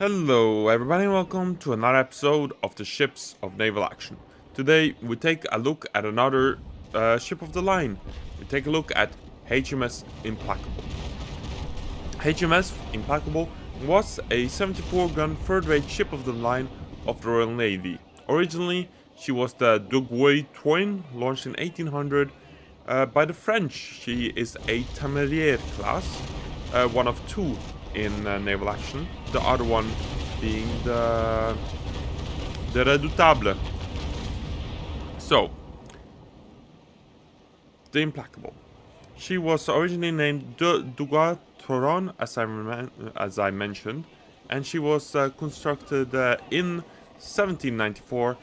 Hello everybody and welcome to another episode of the Ships of Naval Action. Today we take a look at another ship of the line. We take a look at HMS Implacable. HMS Implacable was a 74-gun third-rate ship of the line of the Royal Navy. Originally, she was the Duguay Twin, launched in 1800 by the French. She is a Temeraire class, one of two in naval action. The other one being the Redoutable. So, the Implacable. She was originally named Duguay Toron, as I mentioned, and she was constructed in 1794.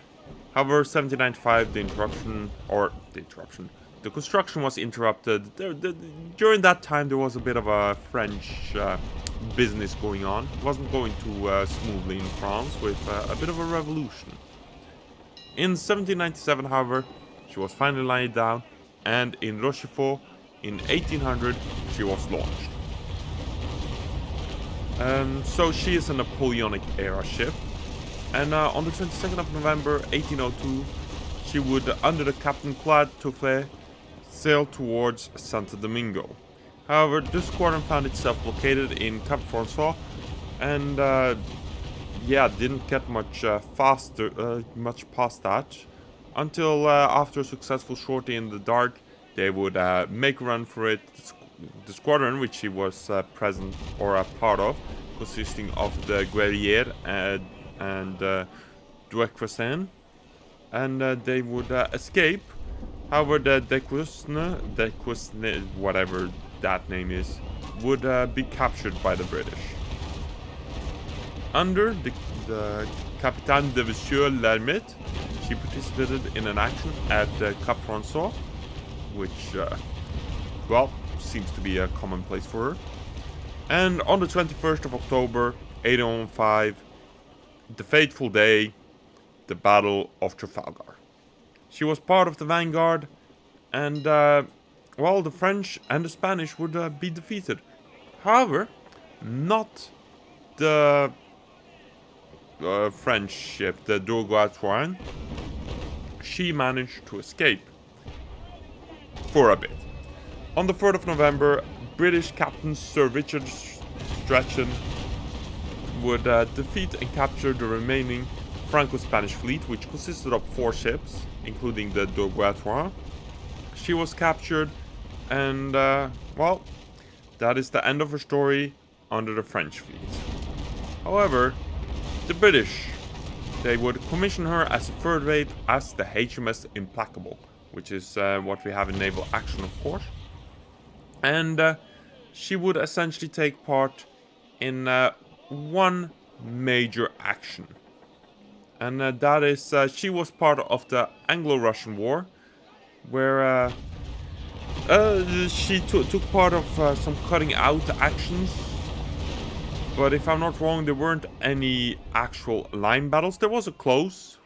However, 1795, the construction was interrupted. During that time, there was a bit of a French business going on. It wasn't going too smoothly in France, with a bit of a revolution. In 1797, however, she was finally laid down, and in Rochefort, in 1800, she was launched. So she is a Napoleonic era ship, and on the 22nd of November 1802, she would, under the Captain Claude Touffet, sail towards Santo Domingo. However, the squadron found itself located in Cap François, and didn't get much much past that, until after a successful sortie in the dark, they would make a run for it. The squadron, which she was present or a part of, consisting of the Guerriere and Duecrescen, and they would escape. However, the Dequesne, whatever that name is, would be captured by the British. Under the Capitaine de Monsieur Lermite, she participated in an action at Cap François, which, seems to be a commonplace for her. And on the 21st of October, 1805, the fateful day, the Battle of Trafalgar. She was part of the vanguard, and, the French and the Spanish would be defeated. However, not the French ship, the Duguay. She managed to escape for a bit. On the 3rd of November, British Captain Sir Richard Strachan would defeat and capture the remaining Franco-Spanish fleet, which consisted of 4 ships, including the Duguay. She was captured, and, that is the end of her story under the French fleet. However, the British, they would commission her as a third rate as the HMS Implacable, which is what we have in naval action, of course. And she would essentially take part in one major action. And that is, she was part of the Anglo-Russian War, where she took part of some cutting out actions. But if I'm not wrong, there weren't any actual line battles. There was a close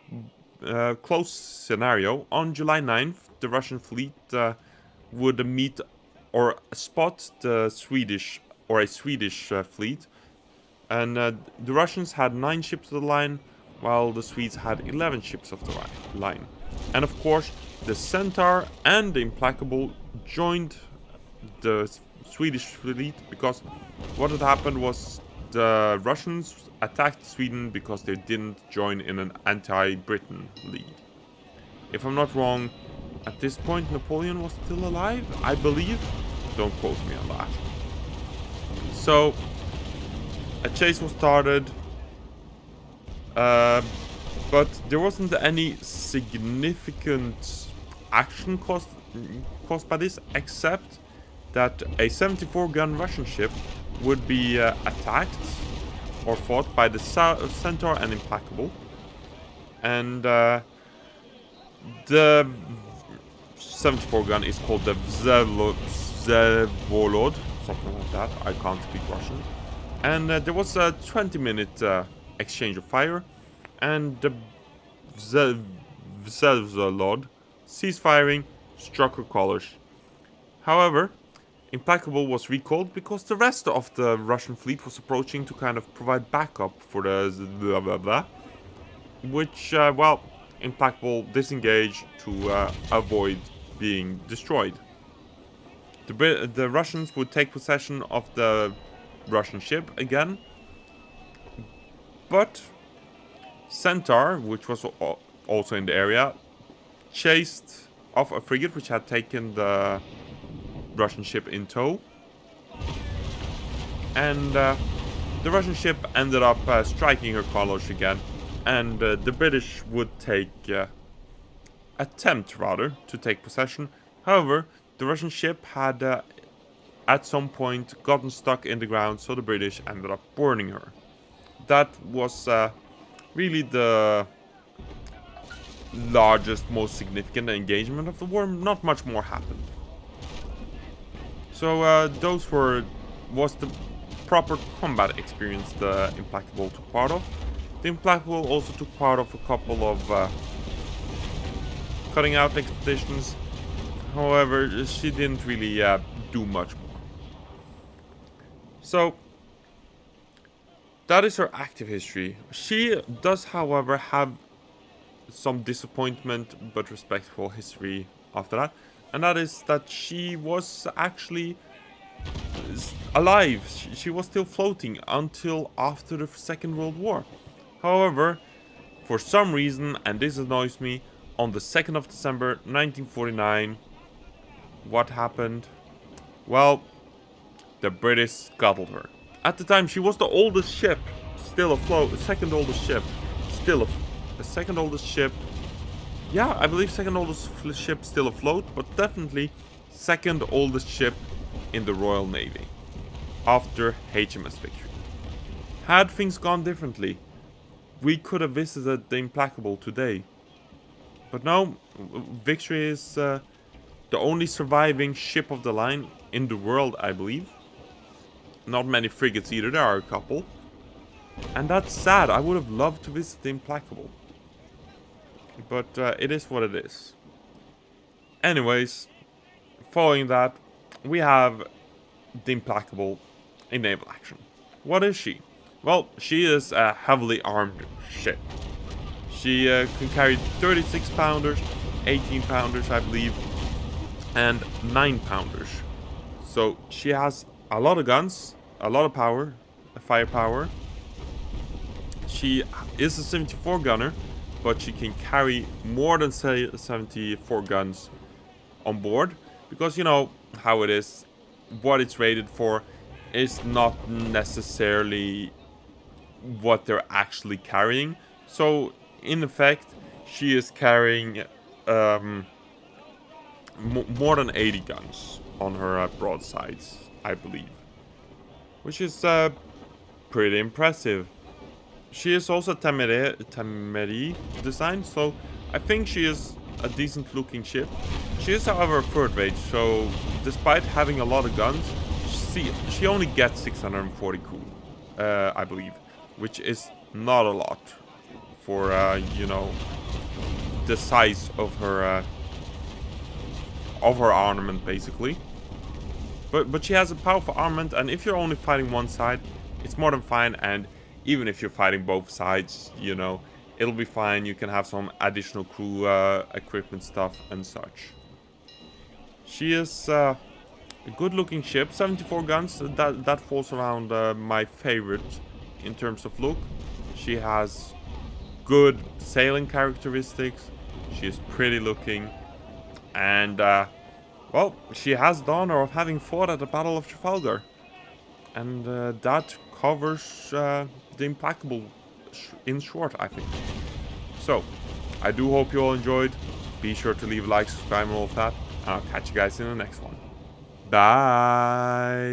scenario. On July 9th, the Russian fleet would meet or spot the Swedish fleet. And the Russians had 9 ships of the line, while the Swedes had 11 ships of the line. And of course, the Centaur and the Implacable joined the Swedish fleet, because what had happened was the Russians attacked Sweden because they didn't join in an anti-Britain league. If I'm not wrong, at this point Napoleon was still alive, I believe. Don't quote me on that. So, a chase was started, but there wasn't any significant action caused by this, except that a 74-gun Russian ship would be attacked or fought by the Centaur and Implacable, and the 74-gun is called the Vsevolod, something like that. I can't speak Russian. And there was a 20-minute exchange of fire, and the Vsevolod ceased firing, struck her colors. However, Implacable was recalled because the rest of the Russian fleet was approaching to kind of provide backup for the blah blah blah, which, well, Implacable disengaged to avoid being destroyed. The Russians would take possession of the Russian ship again, but Centaur, which was also in the area, chased off a frigate which had taken the Russian ship in tow, and the Russian ship ended up striking her colors again, and the British would attempt rather to take possession. However, the Russian ship had at some point gotten stuck in the ground, so the British ended up burning her. That was really the largest, most significant engagement of the war. Not much more happened. So those was the proper combat experience the Implacable took part of. The Implacable also took part of a couple of cutting out expeditions. However, she didn't really do much more. So that is her active history. She does, however, have some disappointment but respectful history after that, and that is that she was actually alive. She was still floating until after the Second World War. However, for some reason, and this annoys me, on the 2nd of December 1949, what happened? Well, the British scuttled her. At the time, she was the oldest ship still afloat, the second oldest ship still the second oldest ship. Yeah, I believe second oldest ship still afloat, but definitely second oldest ship in the Royal Navy after HMS Victory. Had things gone differently, we could have visited the Implacable today. But no, Victory is the only surviving ship of the line in the world, I believe. Not many frigates either, there are a couple. And that's sad, I would have loved to visit the Implacable. But it is what it is. Anyways, following that, we have the Implacable in Naval Action. What is she? Well, she is a heavily armed ship. She can carry 36 pounders, 18 pounders I believe, and 9 pounders. So she has a lot of guns, a lot of power, firepower. She is a 74 gunner, but she can carry more than 74 guns on board, because you know how it is, what it's rated for is not necessarily what they're actually carrying. So in effect, she is carrying more than 80 guns on her broadsides, I believe, which is pretty impressive. She is also Temeri design, so I think she is a decent looking ship. She is, however, third rate, so despite having a lot of guns, she only gets 640 crew, I believe, which is not a lot for you know, the size of her armament, basically. But she has a powerful armament, and if you're only fighting one side, it's more than fine. And even if you're fighting both sides, you know, it'll be fine. You can have some additional crew equipment stuff and such. She is a good-looking ship, 74 guns. That falls around my favorite in terms of look. She has good sailing characteristics. She is pretty looking, and well, she has the honor of having fought at the Battle of Trafalgar, and that covers the Implacable in short, I think. So, I do hope you all enjoyed. Be sure to leave a like, subscribe, and all of that. I'll catch you guys in the next one. Bye.